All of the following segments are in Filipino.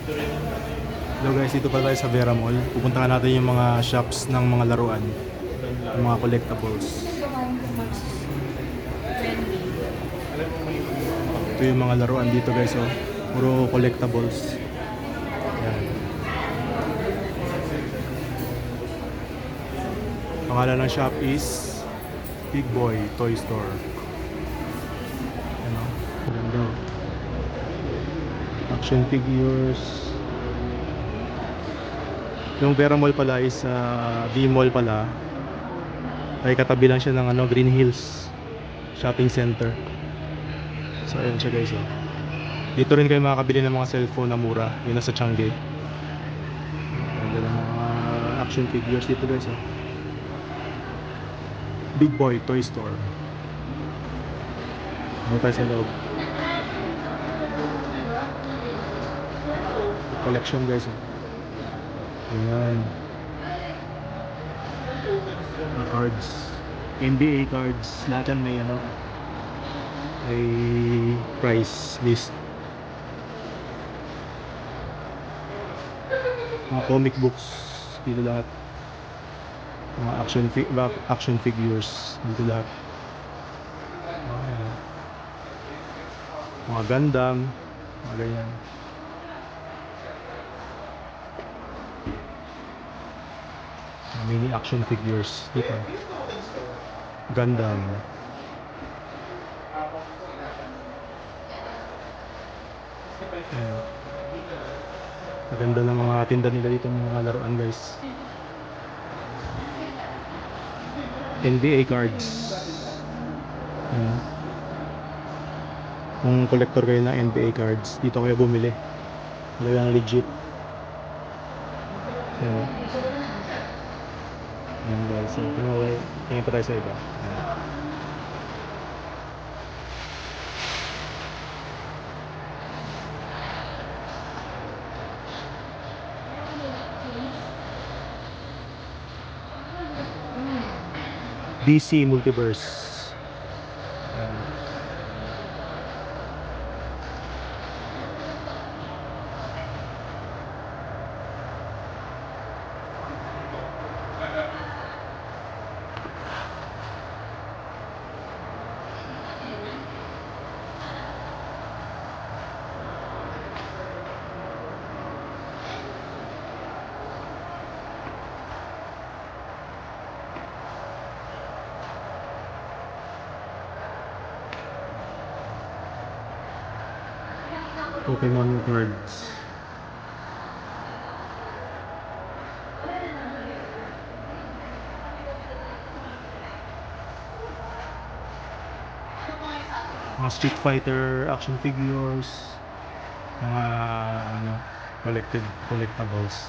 Hello guys, dito pala tayo sa Vera Mall. Pupuntahan natin yung mga shops ng mga laruan, yung mga collectibles. Ito yung mga laruan dito guys, oh. Puro collectibles. Yan. Pangalan ng shop is Big Boy Toy Store. Ano? Ganda. Action figures. Yung Vera Mall pala is V-Mall pala. Ay katabi lang siya ng Green Hills Shopping Center. So ayun siya guys, oh. Dito rin kayo makakabili ng mga cellphone na mura. Yun nasa Changi. Ganda ng mga action figures dito guys, oh. Big Boy Toy Store. Ano tayo sa loob? Collection guys, oh. Ayan. Mga cards. NBA cards. Lahat yan may may price list. Mga comic books dito lahat. Mga action figures dito lahat. Ayan. Mga Gundam, mga ganyan. Mga mini action figures dito. Gundam. Ayan. Maganda ng mga tinda nila dito ng mga laruan guys. NBA cards. Ayan. Kung collector kayo ng NBA cards, dito kayo bumili. Talagang legit. Ayan. Ayan guys. So, tingin pa tayo sa iba. Ayan. DC Multiverse. Ayan. Pokemon cards. Mga Street Fighter action figures. Mga collectibles.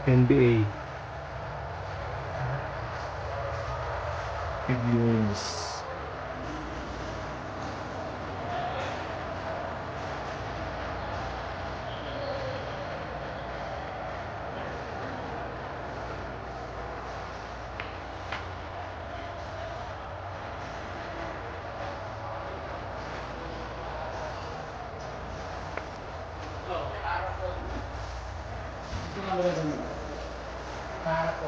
NBA figures.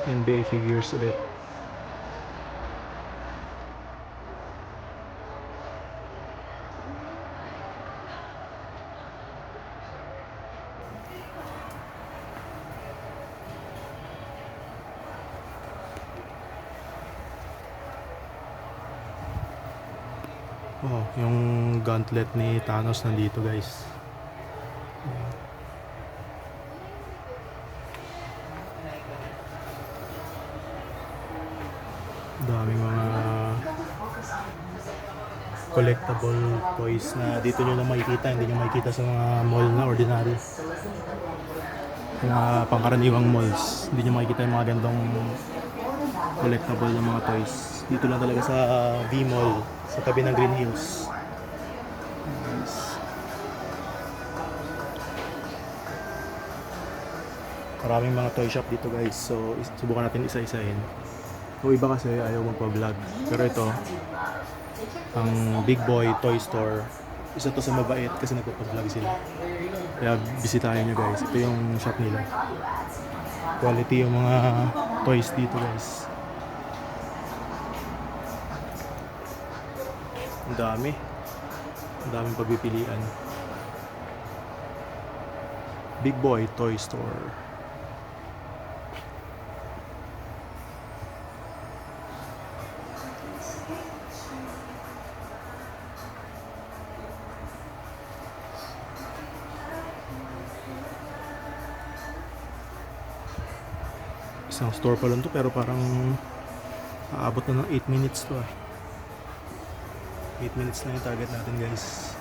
NBA figures ulit. Oh, yung gauntlet ni Thanos nandito guys. Daming mga collectible toys na dito nyo lang makikita. Hindi nyo makikita sa mga mall na ordinary, mga pangkaraniwang malls. Hindi nyo makikita yung mga gandong collectible ng mga toys. Dito lang talaga sa V-Mall, sa tabi ng Green Hills. guys. Maraming mga toy shop dito guys. So subukan natin isa-isahin. Yung iba kasi ayaw magpa-vlog. Pero ito, ang Big Boy Toy Store. Isa to sa mabait kasi nagpa-vlog sila. Kaya bisitahin nyo guys. Ito yung shop nila. Quality yung mga toys dito guys. Ang dami. Ang daming pagpipilian. Big Boy Toy Store. Isang store pa lang to pero parang aabot na ng 8 minutes to 8 minutes na yung target natin guys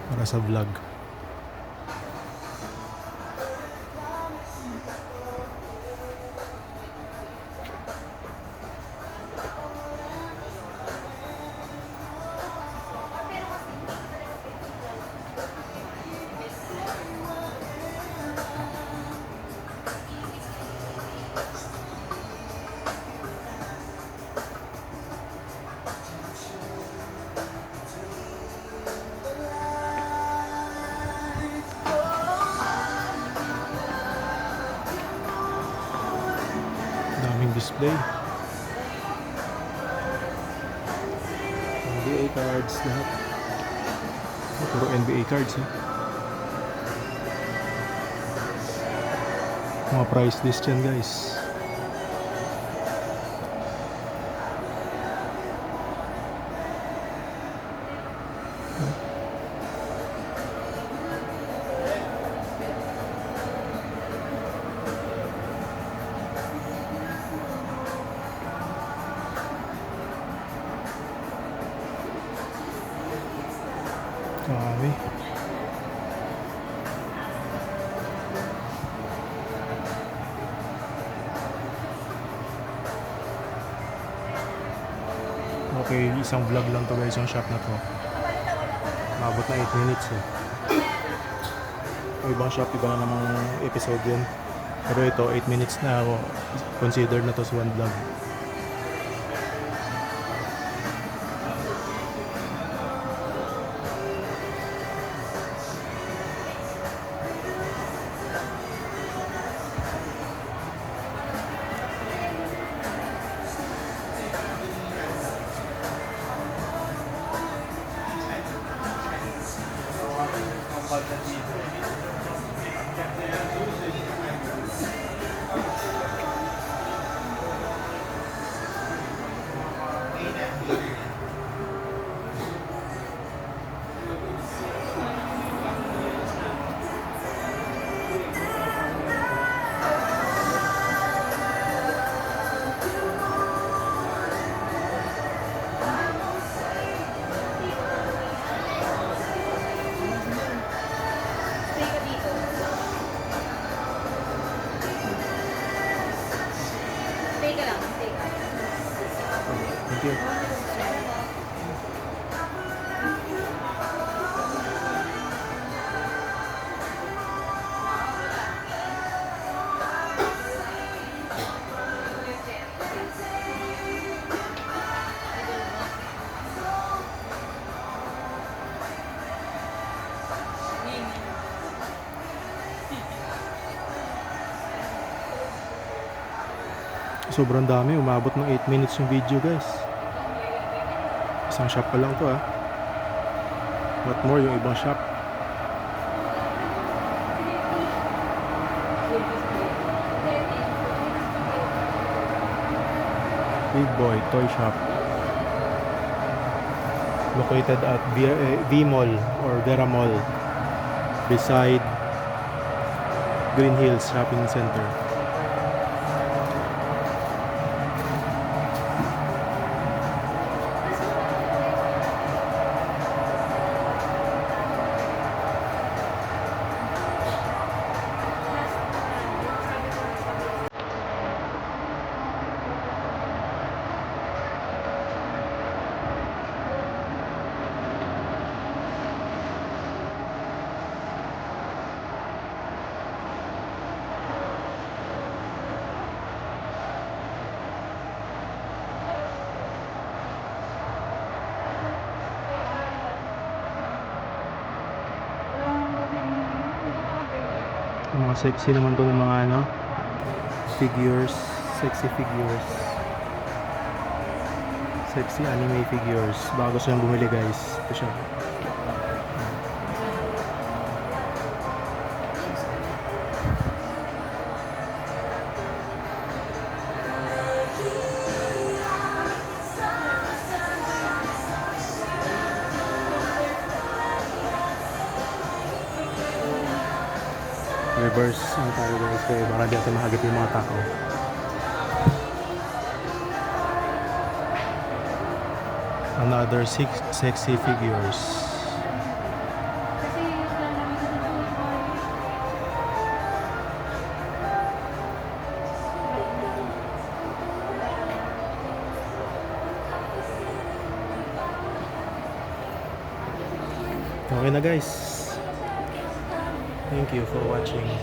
para sa vlog. Daming display. NBA cards lahat. Puro NBA cards Mga price list yan guys. Dami. Okay, isang vlog lang to guys yung shop na to. Mabot na 8 minutes Yung ibang shop, iba na namang episode yun. Pero ito, 8 minutes na ako. Considered na to sa one vlog. Thank you. Sobrang dami, umabot ng 8 minutes yung video guys. Isang shop pa lang to What more yung ibang shop. Big Boy Toy Shop located at V Mall or Vera Mall beside Green Hills Shopping Center. Mga sexy naman to ng mga ano, figures, sexy figures. Sexy anime figures. Baka gusto nyo bumili guys. Ito siya. Reverse ang tayo guys kaya baka di natin mahagip yung mga tao. Another sexy figures. Okay na guys. Thank you for watching.